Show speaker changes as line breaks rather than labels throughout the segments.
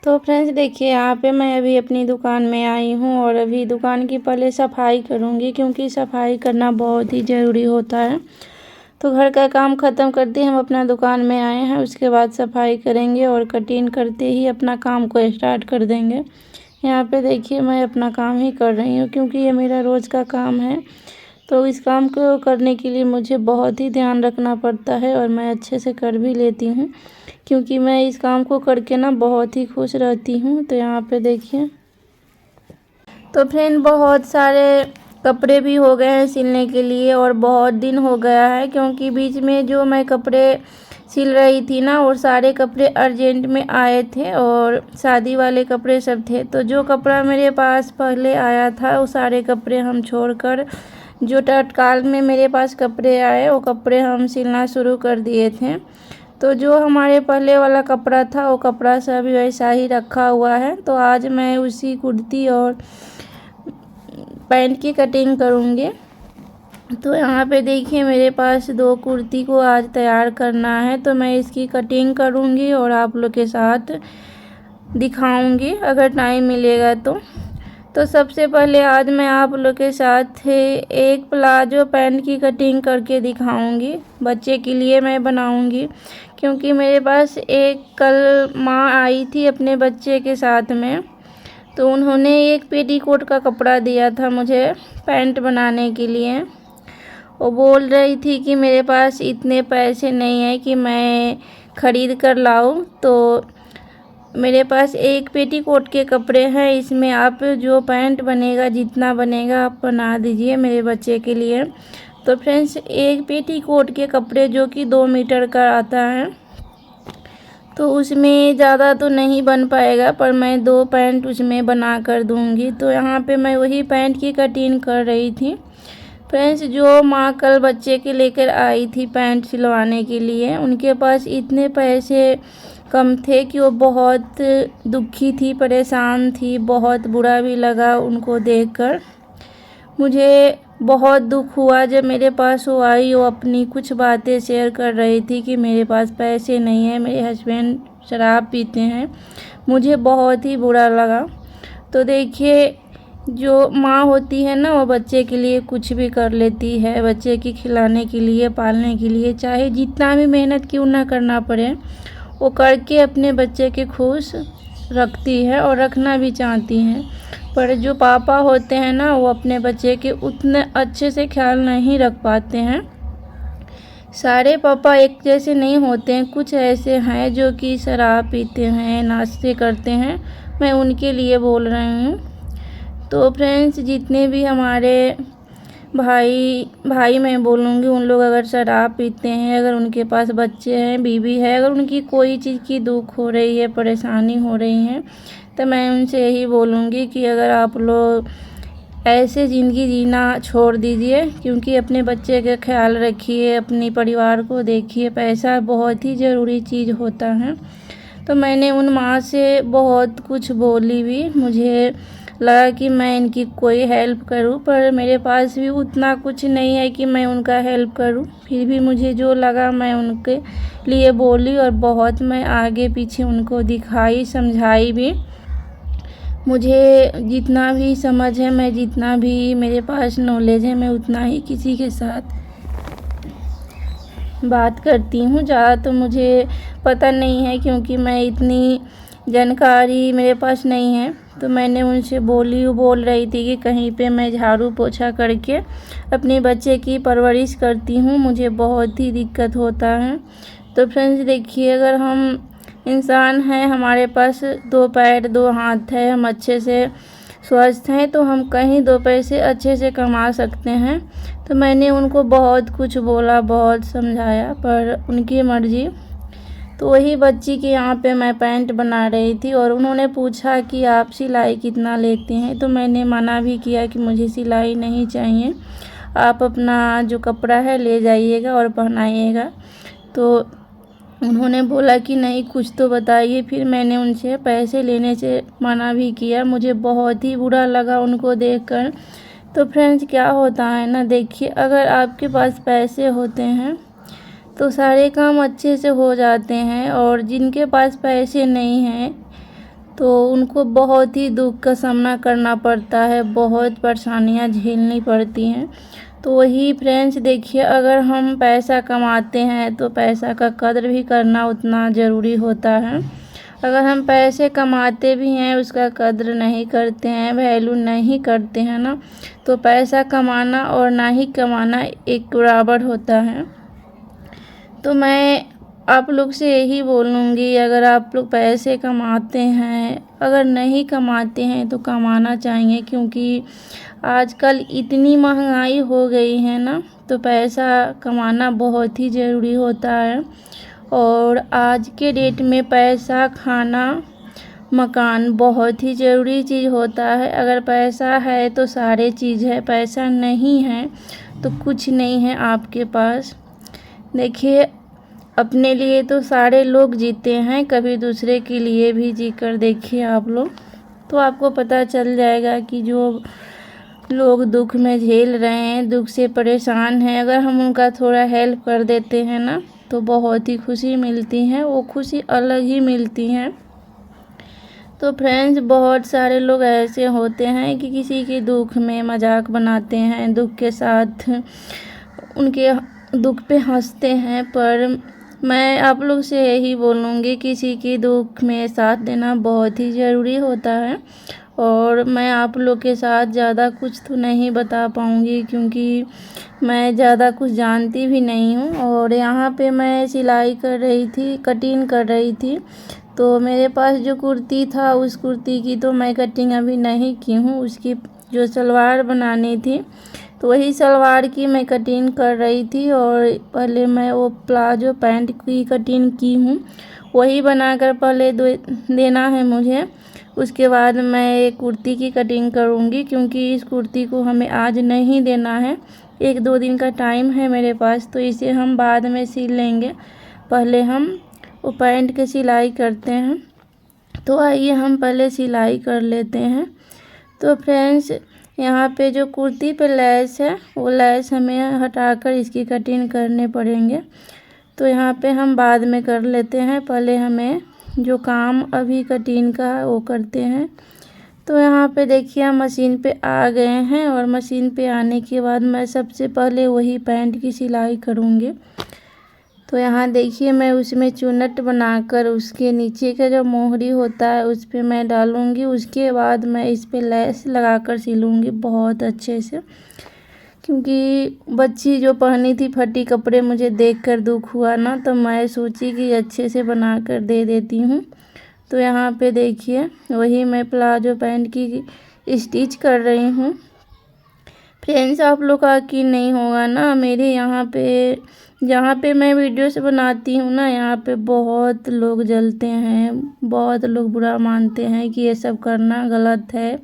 तो फ्रेंड्स देखिए, यहाँ पे मैं अभी अपनी दुकान में आई हूँ और अभी दुकान की पहले सफाई करूँगी, क्योंकि सफाई करना बहुत ही ज़रूरी होता है। तो घर का काम ख़त्म करते हम अपना दुकान में आए हैं, उसके बाद सफाई करेंगे और कटिंग करते ही अपना काम को स्टार्ट कर देंगे। यहाँ पे देखिए, मैं अपना काम ही कर रही हूँ, क्योंकि ये मेरा रोज़ का काम है। तो इस काम को करने के लिए मुझे बहुत ही ध्यान रखना पड़ता है और मैं अच्छे से कर भी लेती हूँ, क्योंकि मैं इस काम को करके ना बहुत ही खुश रहती हूँ। तो यहाँ पे देखिए, तो फ्रेंड बहुत सारे कपड़े भी हो गए हैं सिलने के लिए और बहुत दिन हो गया है, क्योंकि बीच में जो मैं कपड़े सिल रही थी ना, और सारे कपड़े अर्जेंट में आए थे और शादी वाले कपड़े सब थे। तो जो कपड़ा मेरे पास पहले आया था वो सारे कपड़े हम छोड़कर जो तत्काल में मेरे पास कपड़े आए वो कपड़े हम सिलना शुरू कर दिए थे। तो जो हमारे पहले वाला कपड़ा था वो कपड़ा सब वैसा ही रखा हुआ है। तो आज मैं उसी कुर्ती और पैंट की कटिंग करूँगी। तो यहाँ पे देखिए, मेरे पास 2 कुर्ती को आज तैयार करना है, तो मैं इसकी कटिंग करूँगी और आप लोग के साथ दिखाऊँगी अगर टाइम मिलेगा तो सबसे पहले आज मैं आप लोग के साथ एक प्लाजो पैंट की कटिंग करके दिखाऊंगी। बच्चे के लिए मैं बनाऊंगी, क्योंकि मेरे पास एक कल माँ आई थी अपने बच्चे के साथ में, तो उन्होंने एक पेटीकोट का कपड़ा दिया था मुझे पैंट बनाने के लिए। वो बोल रही थी कि मेरे पास इतने पैसे नहीं है कि मैं ख़रीद कर लाऊं, तो मेरे पास एक पेटीकोट के कपड़े हैं, इसमें आप जो पैंट बनेगा जितना बनेगा आप बना दीजिए मेरे बच्चे के लिए। तो फ्रेंड्स, एक पेटीकोट के कपड़े जो कि 2 मीटर का आता है, तो उसमें ज़्यादा तो नहीं बन पाएगा, पर मैं 2 पैंट उसमें बना कर दूँगी। तो यहाँ पे मैं वही पैंट की कटिंग कर रही थी। फ्रेंड्स, जो माँ कल बच्चे के लेकर आई थी पैंट सिलवाने के लिए, उनके पास इतने पैसे कम थे कि वो बहुत दुखी थी, परेशान थी। बहुत बुरा भी लगा उनको देखकर। मुझे बहुत दुख हुआ जब मेरे पास वो आई। वो अपनी कुछ बातें शेयर कर रही थी कि मेरे पास पैसे नहीं है, मेरे हस्बैंड शराब पीते हैं। मुझे बहुत ही बुरा लगा। तो देखिए, जो माँ होती है ना, वो बच्चे के लिए कुछ भी कर लेती है, बच्चे की खिलाने के लिए, पालने के लिए, चाहे जितना भी मेहनत क्यों ना करना पड़े, वो करके अपने बच्चे के खुश रखती है और रखना भी चाहती हैं। पर जो पापा होते हैं ना, वो अपने बच्चे के उतने अच्छे से ख्याल नहीं रख पाते हैं। सारे पापा एक जैसे नहीं होते हैं, कुछ ऐसे हैं जो कि शराब पीते हैं, नाश्ते करते हैं। मैं उनके लिए बोल रही हूँ। तो फ्रेंड्स, जितने भी हमारे भाई मैं बोलूँगी, उन लोग अगर शराब पीते हैं, अगर उनके पास बच्चे हैं, बीवी है, अगर उनकी कोई चीज़ की दुख हो रही है, परेशानी हो रही है, तो मैं उनसे यही बोलूँगी कि अगर आप लोग ऐसे ज़िंदगी जीना छोड़ दीजिए, क्योंकि अपने बच्चे का ख्याल रखिए, अपने परिवार को देखिए। पैसा बहुत ही ज़रूरी चीज़ होता है। तो मैंने उन माँ से बहुत कुछ बोली भी। मुझे लगा कि मैं इनकी कोई हेल्प करूं, पर मेरे पास भी उतना कुछ नहीं है कि मैं उनका हेल्प करूं। फिर भी मुझे जो लगा मैं उनके लिए बोली और बहुत मैं आगे पीछे उनको दिखाई, समझाई भी। मुझे जितना भी समझ है, मैं जितना भी मेरे पास नॉलेज है, मैं उतना ही किसी के साथ बात करती हूँ। ज़्यादा तो मुझे पता नहीं है, क्योंकि मैं इतनी जानकारी मेरे पास नहीं है। तो मैंने उनसे बोल रही थी कि कहीं पे मैं झाड़ू पोछा करके अपने बच्चे की परवरिश करती हूँ, मुझे बहुत ही दिक्कत होता है। तो फ्रेंड्स देखिए, अगर हम इंसान हैं, हमारे पास 2 पैर 2 हाथ है, हम अच्छे से स्वस्थ हैं, तो हम कहीं 2 पैसे अच्छे से कमा सकते हैं। तो मैंने उनको बहुत कुछ बोला, बहुत समझाया, पर उनकी मर्ज़ी। तो वही बच्ची के यहाँ पे मैं पैंट बना रही थी और उन्होंने पूछा कि आप सिलाई कितना लेते हैं। तो मैंने मना भी किया कि मुझे सिलाई नहीं चाहिए, आप अपना जो कपड़ा है ले जाइएगा और पहनाइएगा। तो उन्होंने बोला कि नहीं, कुछ तो बताइए। फिर मैंने उनसे पैसे लेने से मना भी किया। मुझे बहुत ही बुरा लगा उनको देखकर। तो फ्रेंड्स, क्या होता है ना, देखिए, अगर आपके पास पैसे होते हैं तो सारे काम अच्छे से हो जाते हैं, और जिनके पास पैसे नहीं हैं तो उनको बहुत ही दुख का सामना करना पड़ता है, बहुत परेशानियां झेलनी पड़ती हैं। तो वही फ्रेंड्स देखिए, अगर हम पैसा कमाते हैं तो पैसा का कद्र भी करना उतना ज़रूरी होता है। अगर हम पैसे कमाते भी हैं, उसका कद्र नहीं करते हैं, वैल्यू नहीं करते हैं ना, तो पैसा कमाना और ना ही कमाना एक बराबर होता है। तो मैं आप लोग से यही बोलूँगी, अगर आप लोग पैसे कमाते हैं, अगर नहीं कमाते हैं तो कमाना चाहिए, क्योंकि आजकल इतनी महंगाई हो गई है ना, तो पैसा कमाना बहुत ही ज़रूरी होता है। और आज के डेट में पैसा, खाना, मकान बहुत ही ज़रूरी चीज़ होता है। अगर पैसा है तो सारे चीज़ है, पैसा नहीं है तो कुछ नहीं है आपके पास। देखिए, अपने लिए तो सारे लोग जीते हैं, कभी दूसरे के लिए भी जी कर देखिए आप लोग, तो आपको पता चल जाएगा कि जो लोग दुख में झेल रहे हैं, दुख से परेशान हैं, अगर हम उनका थोड़ा हेल्प कर देते हैं ना, तो बहुत ही खुशी मिलती है, वो खुशी अलग ही मिलती है। तो फ्रेंड्स, बहुत सारे लोग ऐसे होते हैं कि किसी के दुख में मजाक बनाते हैं, दुख के साथ उनके दुख पे हंसते हैं, पर मैं आप लोग से यही बोलूँगी, किसी की दुख में साथ देना बहुत ही ज़रूरी होता है। और मैं आप लोग के साथ ज़्यादा कुछ तो नहीं बता पाऊँगी, क्योंकि मैं ज़्यादा कुछ जानती भी नहीं हूँ। और यहाँ पे मैं सिलाई कर रही थी, कटिंग कर रही थी, तो मेरे पास जो कुर्ती था, उस कुर्ती की तो मैं कटिंग अभी नहीं की हूँ, उसकी जो सलवार बनानी थी, तो वही सलवार की मैं कटिंग कर रही थी। और पहले मैं वो प्लाजो पैंट की कटिंग की हूँ, वही बनाकर पहले देना है मुझे, उसके बाद मैं कुर्ती की कटिंग करूँगी, क्योंकि इस कुर्ती को हमें आज नहीं देना है, 1-2 दिन का टाइम है मेरे पास, तो इसे हम बाद में सिल लेंगे। पहले हम वो पैंट की सिलाई करते हैं, तो आइए हम पहले सिलाई कर लेते हैं। तो फ्रेंड्स, यहाँ पे जो कुर्ती पे लैस है, वो लैस हमें हटाकर इसकी कटिंग करने पड़ेंगे, तो यहाँ पे हम बाद में कर लेते हैं। पहले हमें जो काम अभी कटिंग का है वो करते हैं। तो यहाँ पे देखिए, हम मशीन पे आ गए हैं, और मशीन पे आने के बाद मैं सबसे पहले वही पैंट की सिलाई करूँगी। तो यहाँ देखिए, मैं उसमें चुन्नट बनाकर उसके नीचे का जो मोहरी होता है उस पर मैं डालूँगी, उसके बाद मैं इस पर लैस लगाकर सिलूँगी बहुत अच्छे से, क्योंकि बच्ची जो पहनी थी फटी कपड़े, मुझे देखकर दुख हुआ ना, तो मैं सोची कि अच्छे से बनाकर दे देती हूँ। तो यहाँ पे देखिए, वही मैं प्लाजो पैंट की स्टिच कर रही हूँ। फ्रेंड्स, आप लोग का यकीन नहीं होगा ना, मेरे यहाँ पे जहाँ पे मैं वीडियोस बनाती हूँ ना, यहाँ पे बहुत लोग जलते हैं, बहुत लोग बुरा मानते हैं कि ये सब करना गलत है,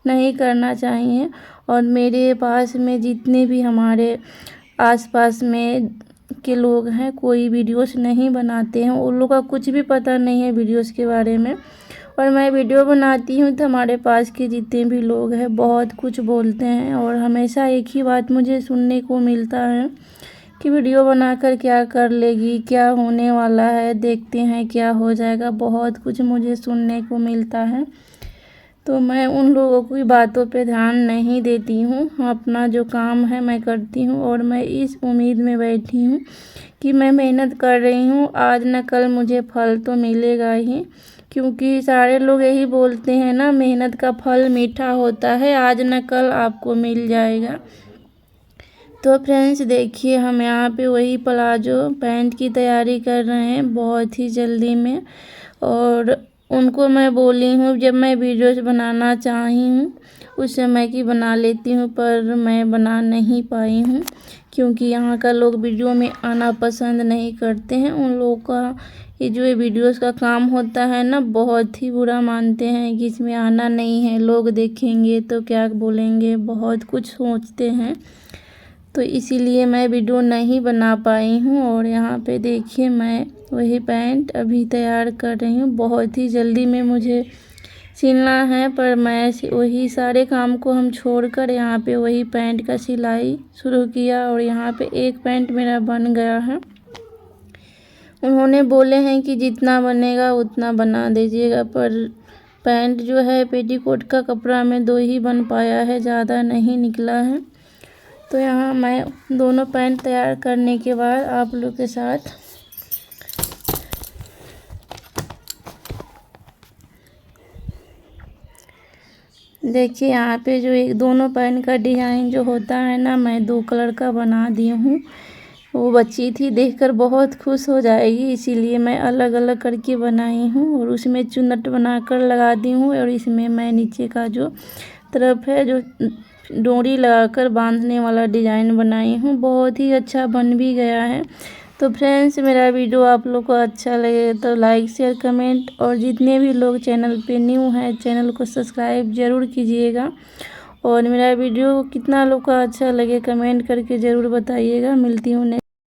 नहीं करना चाहिए। और मेरे पास में जितने भी हमारे आसपास में के लोग हैं, कोई वीडियोस नहीं बनाते हैं, उन लोग का कुछ भी पता नहीं है वीडियोस के बारे में। और मैं वीडियो बनाती हूँ तो हमारे पास के जितने भी लोग हैं बहुत कुछ बोलते हैं, और हमेशा एक ही बात मुझे सुनने को मिलता है कि वीडियो बनाकर क्या कर लेगी, क्या होने वाला है, देखते हैं क्या हो जाएगा, बहुत कुछ मुझे सुनने को मिलता है। तो मैं उन लोगों की बातों पे ध्यान नहीं देती हूँ, अपना जो काम है मैं करती हूँ, और मैं इस उम्मीद में बैठी हूँ कि मैं मेहनत कर रही हूँ, आज न कल मुझे फल तो मिलेगा ही, क्योंकि सारे लोग यही बोलते हैं ना, मेहनत का फल मीठा होता है, आज न कल आपको मिल जाएगा। तो फ्रेंड्स देखिए, हम यहाँ पे वही प्लाजो पैंट की तैयारी कर रहे हैं बहुत ही जल्दी में, और उनको मैं बोली हूँ जब मैं वीडियोस बनाना चाही हूँ उस समय की बना लेती हूँ, पर मैं बना नहीं पाई हूँ, क्योंकि यहाँ का लोग वीडियो में आना पसंद नहीं करते हैं। उन लोगों का ये जो वीडियोस का काम होता है ना, बहुत ही बुरा मानते हैं कि इसमें आना नहीं है, लोग देखेंगे तो क्या बोलेंगे, बहुत कुछ सोचते हैं, तो इसीलिए मैं वीडियो नहीं बना पाई हूँ। और यहाँ पे देखिए, मैं वही पैंट अभी तैयार कर रही हूँ, बहुत ही जल्दी में मुझे सिलना है, पर मैं वही सारे काम को हम छोड़कर यहाँ पे वही पैंट का सिलाई शुरू किया, और यहाँ पे एक पैंट मेरा बन गया है। उन्होंने बोले हैं कि जितना बनेगा उतना बना दीजिएगा, पर पैंट जो है पेटीकोट का कपड़ा में 2 ही बन पाया है, ज़्यादा नहीं निकला है। तो यहाँ मैं दोनों पैंट तैयार करने के बाद आप लोग के साथ देखिए यहाँ पे जो एक दोनों पैंट का डिज़ाइन जो होता है ना, मैं 2 कलर का बना दी हूँ। वो बच्ची थी, देखकर बहुत खुश हो जाएगी, इसीलिए मैं अलग अलग करके बनाई हूँ और उसमें चुन्नट बनाकर लगा दी हूँ। और इसमें मैं नीचे का जो तरफ है जो डोरी लगाकर बांधने वाला डिज़ाइन बनाई हूँ। बहुत ही अच्छा बन भी गया है। तो फ्रेंड्स, मेरा वीडियो आप लोग को अच्छा लगे तो लाइक शेयर कमेंट, और जितने भी लोग चैनल पे न्यू हैं चैनल को सब्सक्राइब ज़रूर कीजिएगा। और मेरा वीडियो कितना लोग को अच्छा लगे कमेंट करके ज़रूर बताइएगा। मिलती हूँ